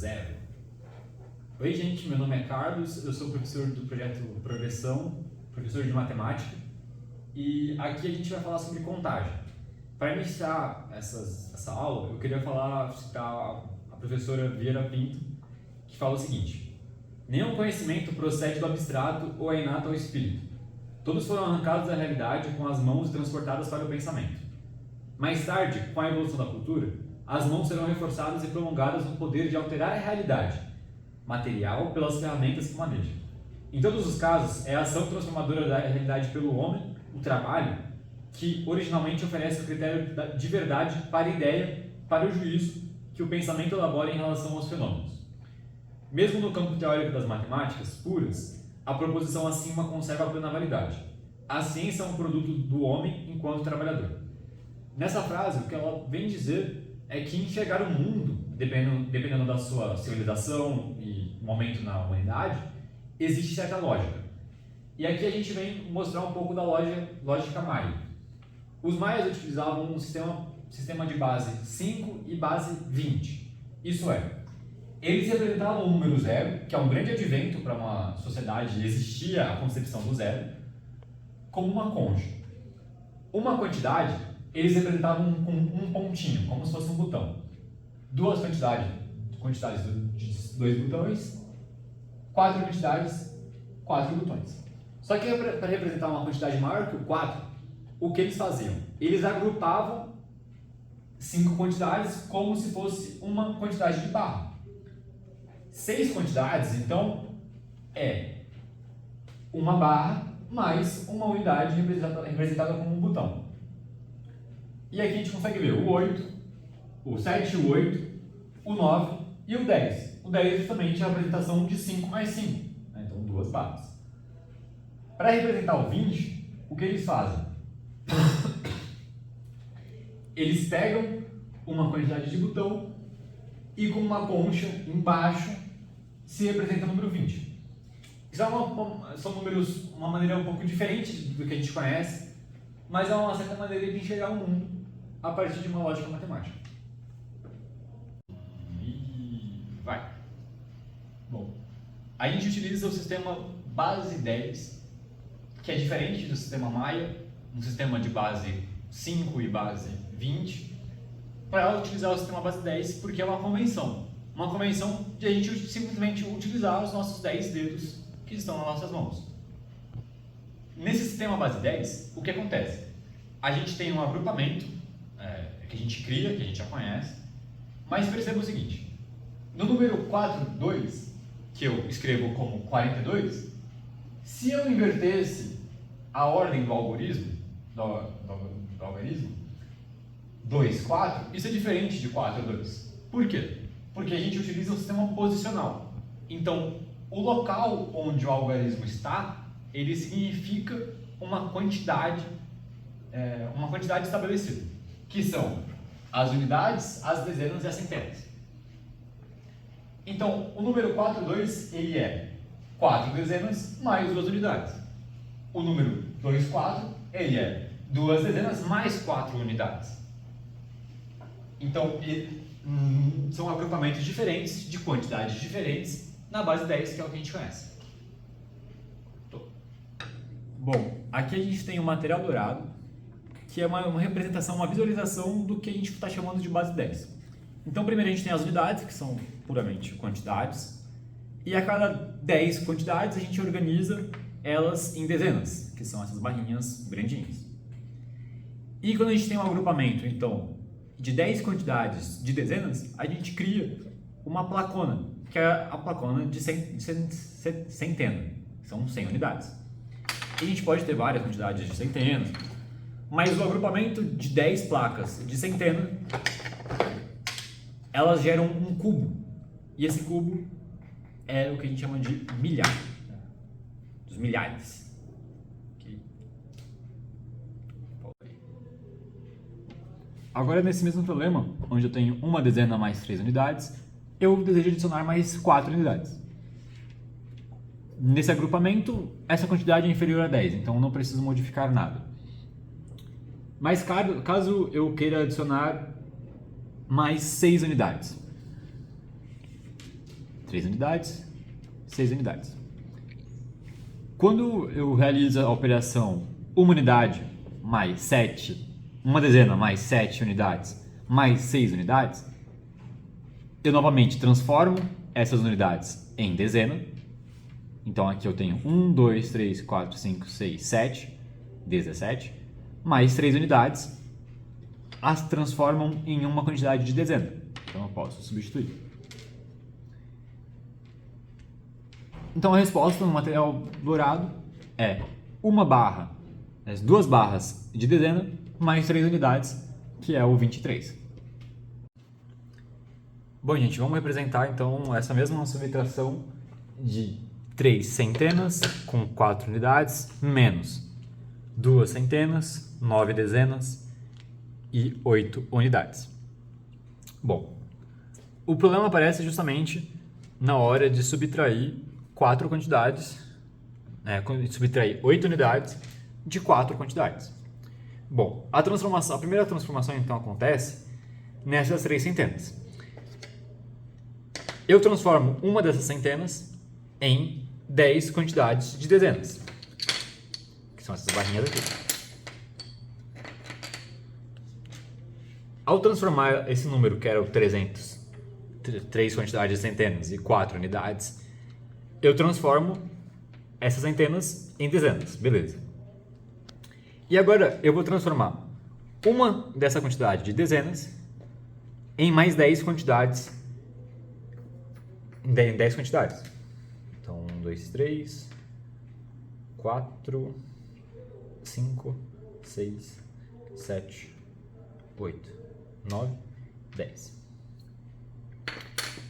zero. Oi gente, meu nome é Carlos, eu sou professor do projeto Progressão, professor de matemática, e aqui a gente vai falar sobre contagem. Para iniciar essa aula, eu queria citar a professora Vieira Pinto, que fala o seguinte: nenhum conhecimento procede do abstrato ou é inato ao espírito. Todos foram arrancados da realidade com as mãos e transportadas para o pensamento. Mais tarde, com a evolução da cultura, as mãos serão reforçadas e prolongadas no poder de alterar a realidade material pelas ferramentas que manejam. Em todos os casos, é a ação transformadora da realidade pelo homem, o trabalho, que originalmente oferece o critério de verdade para a ideia, para o juízo que o pensamento elabora em relação aos fenômenos. Mesmo no campo teórico das matemáticas puras, a proposição acima conserva a plena validade. A ciência é um produto do homem enquanto trabalhador. Nessa frase, o que ela vem dizer é que enxergar o mundo, dependendo da sua civilização e momento na humanidade, existe certa lógica. E aqui a gente vem mostrar um pouco da lógica maia. Os maias utilizavam um sistema de base 5 e base 20. Isso é, eles representavam o número zero, que é um grande advento para uma sociedade, existia a concepção do zero, como uma concha. Uma quantidade, eles representavam com um pontinho, como se fosse um botão. Duas quantidades de 2 botões, 4 quantidades, 4 botões. Só que para representar uma quantidade maior que o 4, o que eles faziam? Eles agrupavam 5 quantidades como se fosse uma quantidade de barra. 6 quantidades, então, é uma barra mais uma unidade representada como um botão. E aqui a gente consegue ver o 8, o 7 e o 8, o 9 e o 10. O 10 é justamente a representação de 5 mais 5, né? Então 2 barras. Para representar o 20, o que eles fazem? Eles pegam uma quantidade de botão e com uma concha embaixo se representa o número 20. Isso são números, uma maneira um pouco diferente do que a gente conhece, mas é uma certa maneira de enxergar o mundo a partir de uma lógica matemática. E vai. Bom, a gente utiliza o sistema base 10, que é diferente do sistema maia, um sistema de base 5 e base 20, para utilizar o sistema base 10, porque é uma convenção de a gente simplesmente utilizar os nossos 10 dedos que estão nas nossas mãos. Nesse sistema base 10, o que acontece? A gente tem um agrupamento que a gente cria, que a gente já conhece, mas perceba o seguinte: no número 42, que eu escrevo como 42, se eu invertesse a ordem do algoritmo, 2, 4, isso é diferente de 4, 2. Por quê? Porque a gente utiliza o sistema posicional. Então, o local onde o algarismo está, ele significa uma quantidade estabelecida, que são as unidades, as dezenas e as centenas. Então, o número 42, ele é 4 dezenas mais 2 unidades. O número 24, ele é 2 dezenas mais 4 unidades. Então, são agrupamentos diferentes, de quantidades diferentes, na base 10, que é o que a gente conhece. Bom, aqui a gente tem o material dourado, que é uma representação, uma visualização do que a gente está chamando de base 10. Então, primeiro a gente tem as unidades, que são puramente quantidades, e a cada 10 quantidades a gente organiza elas em dezenas, que são essas barrinhas grandinhas. E quando a gente tem um agrupamento, então, de 10 quantidades de dezenas, a gente cria uma placona, que é a placona de centena, são 100 unidades. E a gente pode ter várias quantidades de centenas, mas o agrupamento de 10 placas de centena, elas geram um cubo, e esse cubo é o que a gente chama de milhar, dos milhares. Agora, nesse mesmo problema, onde eu tenho uma dezena mais 3 unidades, eu desejo adicionar mais 4 unidades. Nesse agrupamento, essa quantidade é inferior a 10, então não preciso modificar nada. Mas caso eu queira adicionar mais 6 unidades, 3 unidades, 6 unidades. Quando eu realizo a operação uma unidade mais 7, uma dezena mais 7 unidades mais 6 unidades, eu novamente transformo essas unidades em dezena. Então aqui eu tenho 1, 2, 3, 4, 5, 6, 7, 17, mais 3 unidades, as transformam em uma quantidade de dezena. Então eu posso substituir. Então a resposta no material dourado é uma barra, as 2 barras de dezena, mais 3 unidades, que é o 23. Bom, gente, vamos representar então essa mesma subtração de 3 centenas com 4 unidades, menos 2 centenas, 9 dezenas e 8 unidades. Bom, o problema aparece justamente na hora de subtrair 4 quantidades, subtrair 8 unidades de 4 quantidades. Bom, a primeira transformação então acontece nessas 3 centenas. Eu transformo uma dessas centenas em 10 quantidades de dezenas, que são essas barrinhas aqui. Ao transformar esse número, que era o 300, 3 quantidades de centenas e 4 unidades, eu transformo essas centenas em dezenas, beleza. E agora eu vou transformar uma dessa quantidade de dezenas em mais 10 quantidades. Em 10 quantidades. Então, 1, 2, 3, 4, 5, 6, 7, 8, 9, 10.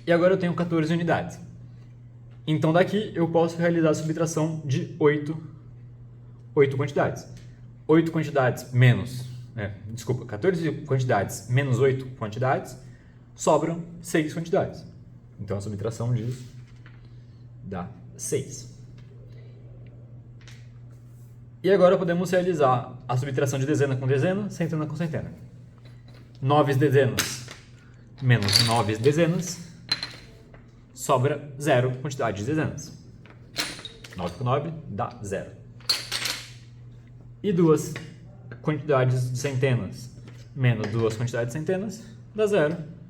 E agora eu tenho 14 unidades. Então, daqui eu posso realizar a subtração de 8 quantidades. 8 quantidades menos... 14 quantidades menos 8 quantidades, sobram 6 quantidades. Então, a subtração disso dá 6. E agora podemos realizar a subtração de dezena com dezena, centena com centena. 9 dezenas menos 9 dezenas, sobra 0 quantidade de dezenas. 9 com 9 dá 0. E 2 quantidades de centenas menos 2 quantidades de centenas dá 0.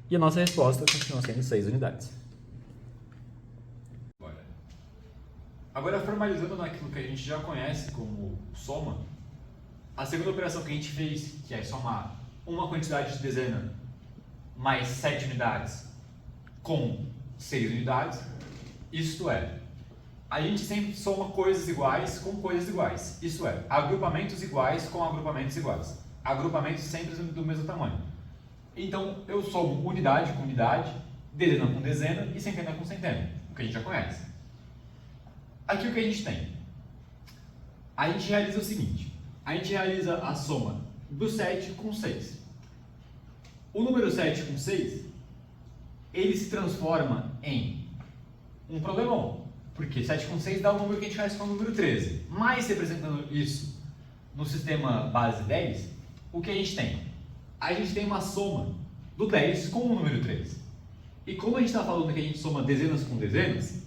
E a nossa resposta continua sendo 6 unidades. Agora, formalizando naquilo que a gente já conhece como soma, a segunda operação que a gente fez, que é somar uma quantidade de dezena mais 7 unidades com 6 unidades, isto é, a gente sempre soma coisas iguais com coisas iguais, isto é, agrupamentos iguais com agrupamentos iguais, agrupamentos sempre do mesmo tamanho. Então, eu somo unidade com unidade, dezena com dezena e centena com centena, o que a gente já conhece. Aqui o que a gente tem? A gente realiza o seguinte, a gente realiza a soma do 7 com 6. O número 7 com 6, ele se transforma em um problemão, porque 7 com 6 dá o número que a gente conhece como número 13. Mas, representando isso no sistema base 10, o que a gente tem? A gente tem uma soma do 10 com o número 3. E como a gente está falando que a gente soma dezenas com dezenas,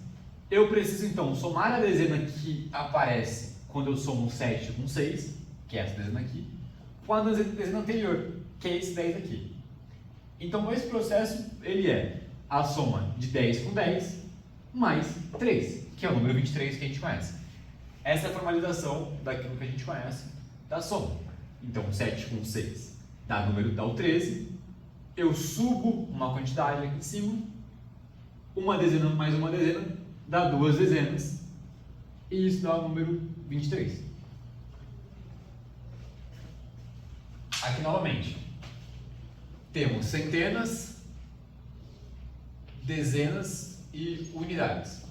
eu preciso então somar a dezena que aparece quando eu somo 7 com 6, que é essa dezena aqui, com a dezena anterior, que é esse 10 aqui. Então esse processo ele é a soma de 10 com 10 mais 3, que é o número 23 que a gente conhece. Essa é a formalização daquilo que a gente conhece da soma. Então 7 com 6 dá o 13, eu subo uma quantidade aqui em cima, uma dezena mais uma dezena dá 2 dezenas, e isso dá o número 23. Aqui novamente, temos centenas, dezenas e unidades.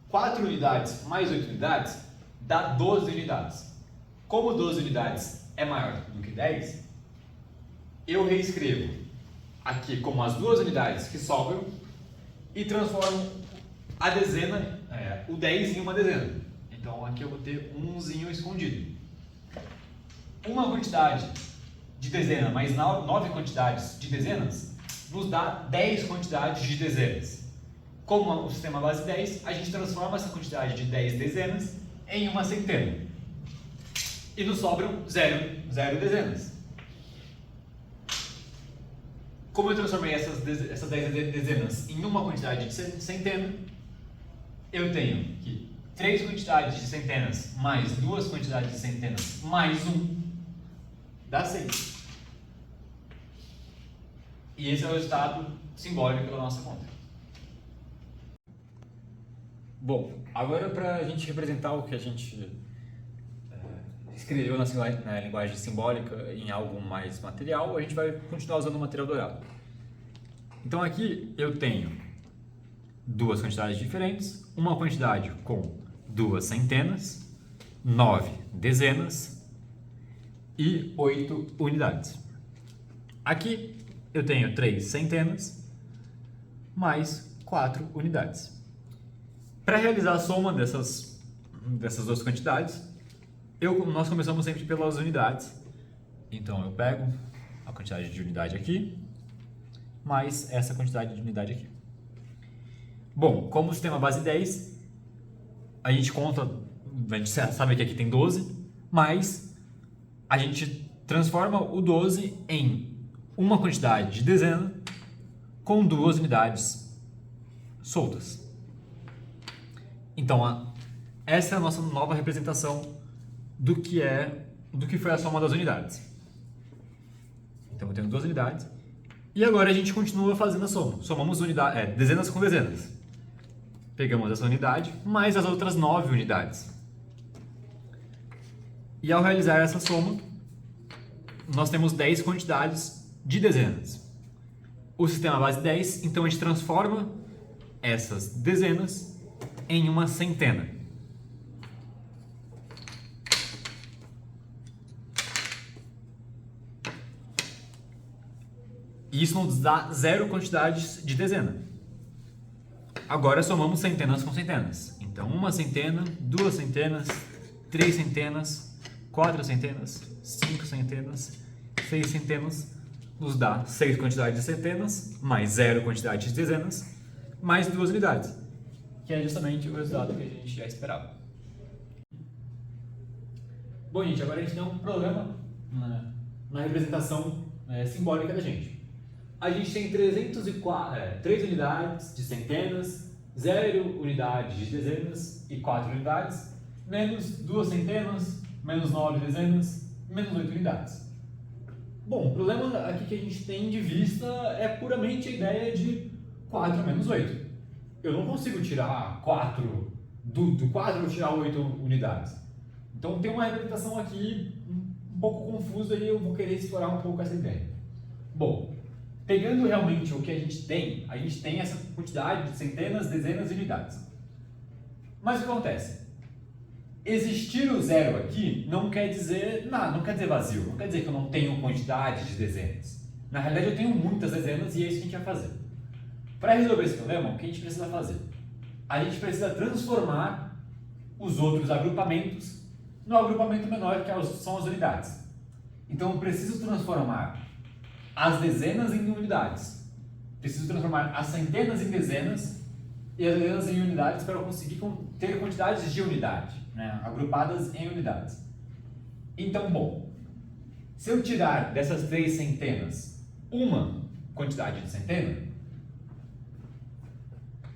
4 unidades mais 8 unidades dá 12 unidades. Como 12 unidades é maior do que 10, eu reescrevo aqui como as 2 unidades que sobram e transformo a dezena, o 10 em uma dezena. Então aqui eu vou ter um 1zinho escondido. Uma quantidade de dezena mais 9 quantidades de dezenas nos dá 10 quantidades de dezenas. Como o sistema base 10, a gente transforma essa quantidade de 10 dezenas em uma centena. E nos sobram 0 dezenas. Como eu transformei essas 10 dezenas em uma quantidade de centena, eu tenho que 3 quantidades de centenas mais 2 quantidades de centenas mais 1 dá 6. E esse é o resultado simbólico da nossa conta. Bom, agora para a gente representar o que a gente escreveu na linguagem simbólica em algo mais material, a gente vai continuar usando o material dourado. Então aqui eu tenho duas quantidades diferentes, uma quantidade com 2 centenas, 9 dezenas e 8 unidades. Aqui eu tenho 3 centenas mais 4 unidades. Para realizar a soma dessas duas quantidades, nós começamos sempre pelas unidades. Então eu pego a quantidade de unidade aqui, mais essa quantidade de unidade aqui. Bom, como o sistema base 10, a gente sabe que aqui tem 12, mas a gente transforma o 12 em uma quantidade de dezena com 2 unidades soltas. Então, essa é a nossa nova representação do que foi a soma das unidades. Então, eu tenho 2 unidades. E agora a gente continua fazendo a soma. Somamos dezenas com dezenas. Pegamos essa unidade mais as outras 9 unidades. E ao realizar essa soma, nós temos 10 quantidades de dezenas. O sistema base 10, então a gente transforma essas dezenas em uma centena. E isso nos dá 0 quantidades de dezena. Agora somamos centenas com centenas. Então, uma centena, 2 centenas, 3 centenas, 4 centenas, 5 centenas, 6 centenas, nos dá 6 quantidades de centenas, mais 0 quantidade de dezenas, mais 2 unidades, que é justamente o resultado que a gente já esperava. Bom, gente, agora a gente tem um problema na representação simbólica da gente. A gente tem 3 unidades de centenas, 0 unidades de dezenas e 4 unidades, menos 2 centenas, menos 9 dezenas, menos 8 unidades. Bom, o problema aqui que a gente tem de vista é puramente a ideia de 4 menos 8. Eu não consigo tirar 4, do 4 eu tirar 8 unidades. Então tem uma representação aqui um pouco confusa e eu vou querer explorar um pouco essa ideia. Bom, pegando realmente o que a gente tem essa quantidade de centenas, dezenas e unidades. Mas o que acontece? Existir o 0 aqui não quer dizer nada, não quer dizer vazio, não quer dizer que eu não tenho quantidade de dezenas. Na realidade eu tenho muitas dezenas e é isso que a gente vai fazer. Para resolver esse problema, o que a gente precisa fazer? A gente precisa transformar os outros agrupamentos no agrupamento menor, que são as unidades. Então eu preciso transformar as dezenas em unidades. Preciso transformar as centenas em dezenas e as dezenas em unidades para eu conseguir ter quantidades de unidade, agrupadas em unidades. Então, bom, se eu tirar dessas 3 centenas uma quantidade de centena,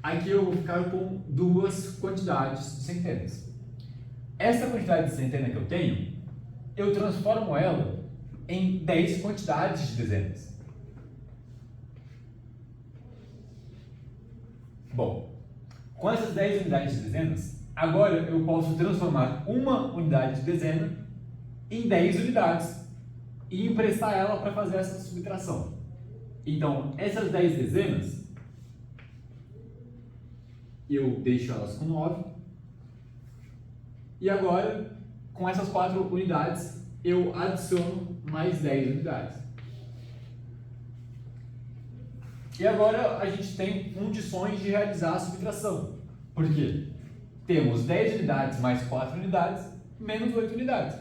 aqui eu vou ficar com 2 quantidades de centenas. Essa quantidade de centena que eu tenho, eu transformo ela em 10 quantidades de dezenas. Bom, com essas 10 unidades de dezenas, agora eu posso transformar uma unidade de dezena em 10 unidades e emprestar ela para fazer essa subtração. Então, essas 10 dezenas, eu deixo elas com 9. E agora, com essas 4 unidades, eu adiciono mais 10 unidades. E agora a gente tem condições de realizar a subtração. Por quê? Temos 10 unidades mais 4 unidades, menos 8 unidades.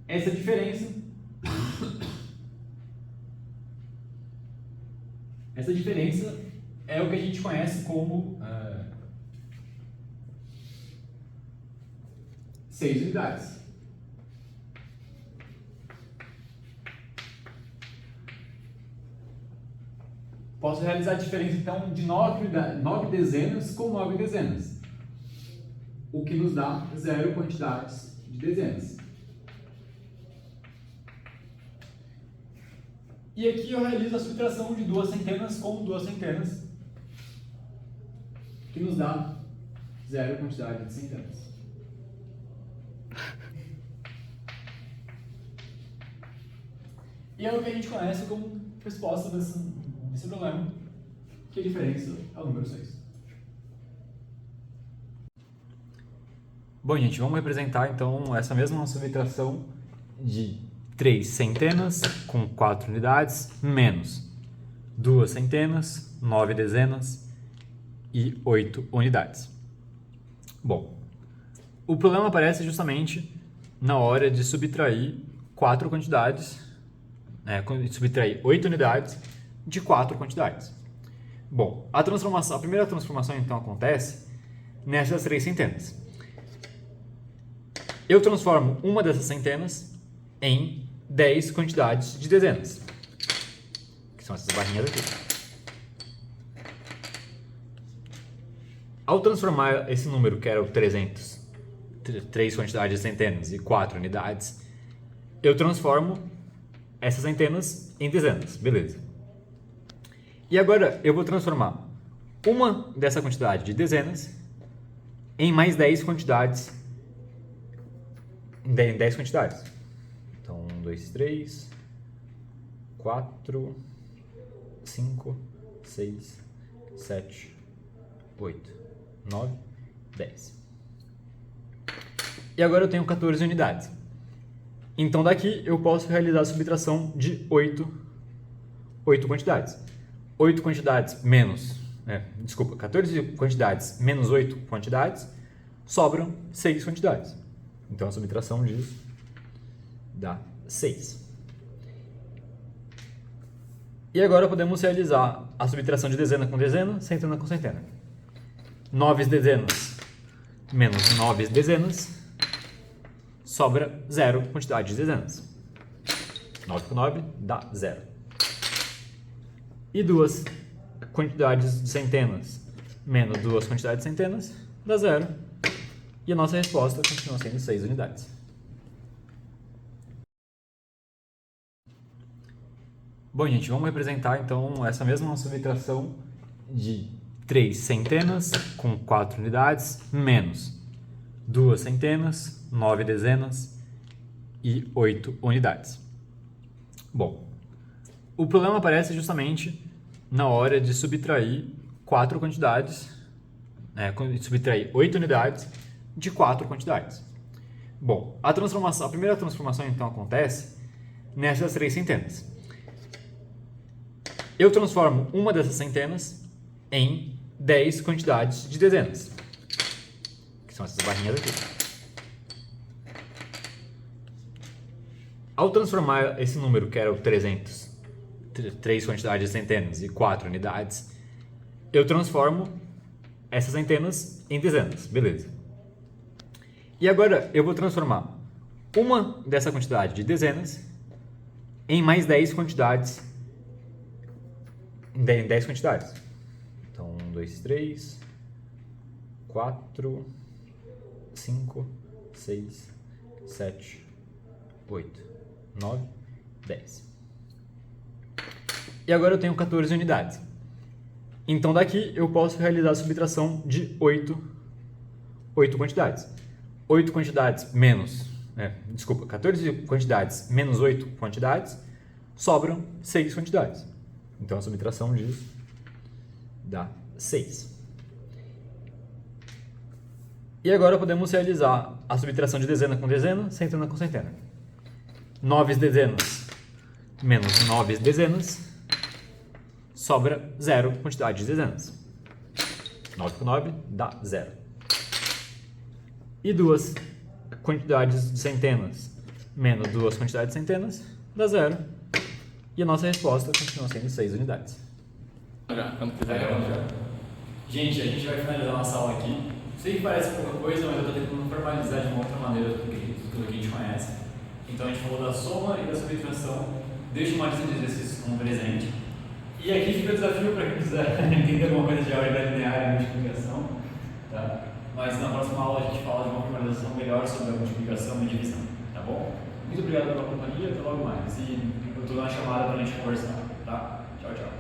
Essa diferença Essa diferença é o que a gente conhece como 6 unidades. Posso realizar a diferença, então, de 9 dezenas com 9 dezenas, o que nos dá 0 quantidades de dezenas. E aqui eu realizo a subtração de 2 centenas com 2 centenas, que nos dá 0 quantidade de centenas. E é o que a gente conhece como resposta desse problema, que a diferença é o número 6. Bom, gente, vamos representar então essa mesma subtração de 3 centenas com 4 unidades menos 2 centenas, 9 dezenas e 8 unidades. Bom, o problema aparece justamente na hora de subtrair 4 quantidades, subtrair 8 unidades de 4 quantidades. Bom, a primeira transformação então acontece nessas 3 centenas. Eu transformo uma dessas centenas em 10 quantidades de dezenas, que são essas barrinhas aqui. Ao transformar esse número, que era o 300, 3 quantidades de centenas e 4 unidades, eu transformo essas centenas em dezenas, beleza. E agora eu vou transformar uma dessa quantidade de dezenas em mais 10 quantidades. Em 10 quantidades. Então, 1, 2, 3, 4, 5, 6, 7, 8, 9, 10. E agora eu tenho 14 unidades. Então, daqui eu posso realizar a subtração de 8 quantidades. 8 quantidades menos... 14 quantidades menos 8 quantidades, sobram 6 quantidades. Então, a subtração disso dá 6. E agora podemos realizar a subtração de dezena com dezena, centena com centena. 9 dezenas menos 9 dezenas, sobra 0 quantidade de dezenas. 9 com 9 dá 0. E 2 quantidades de centenas menos 2 quantidades de centenas dá 0. E a nossa resposta continua sendo 6 unidades. Bom, gente, vamos representar então essa mesma subtração de 3 centenas com 4 unidades menos 2 centenas, 9 dezenas e 8 unidades. Bom, o problema aparece justamente na hora de subtrair 4 quantidades, subtrair 8 unidades de 4 quantidades. Bom, a primeira transformação então acontece nessas 3 centenas. Eu transformo uma dessas centenas em 10 quantidades de dezenas, que são essas barrinhas aqui. Ao transformar esse número, que era o 300, 3 quantidades de centenas e 4 unidades, eu transformo essas centenas em dezenas, beleza. E agora eu vou transformar uma dessa quantidade de dezenas em mais 10 quantidades, em 10 quantidades. Então, 1, 2, 3, 4, 5, 6, 7, 8, 9, 10. E agora eu tenho 14 unidades. Então, daqui eu posso realizar a subtração de 8 quantidades. 8 quantidades menos... 14 quantidades menos 8 quantidades, sobram 6 quantidades. Então, a subtração disso dá 6. E agora podemos realizar a subtração de dezena com dezena, centena com centena. 9 dezenas menos 9 dezenas, sobra 0 quantidade de dezenas. 9 com 9 dá 0. E 2 quantidades de centenas menos 2 quantidades de centenas dá 0. E a nossa resposta continua sendo 6 unidades. Já, quando quiser. Já. Gente, a gente vai finalizar nossa aula aqui. Sei que parece pouca coisa, mas eu estou tentando formalizar de uma outra maneira tudo que a gente conhece. Então a gente falou da soma e da subtração. Deixa uma lista de exercícios como presente. E aqui fica o desafio para quem quiser entender alguma coisa de álgebra linear e multiplicação. Tá? Mas na próxima aula a gente fala de uma formalização melhor sobre a multiplicação e divisão. Tá bom? Muito obrigado pela companhia, até logo mais. E eu estou na chamada para a gente conversar. Tá? Tchau, tchau.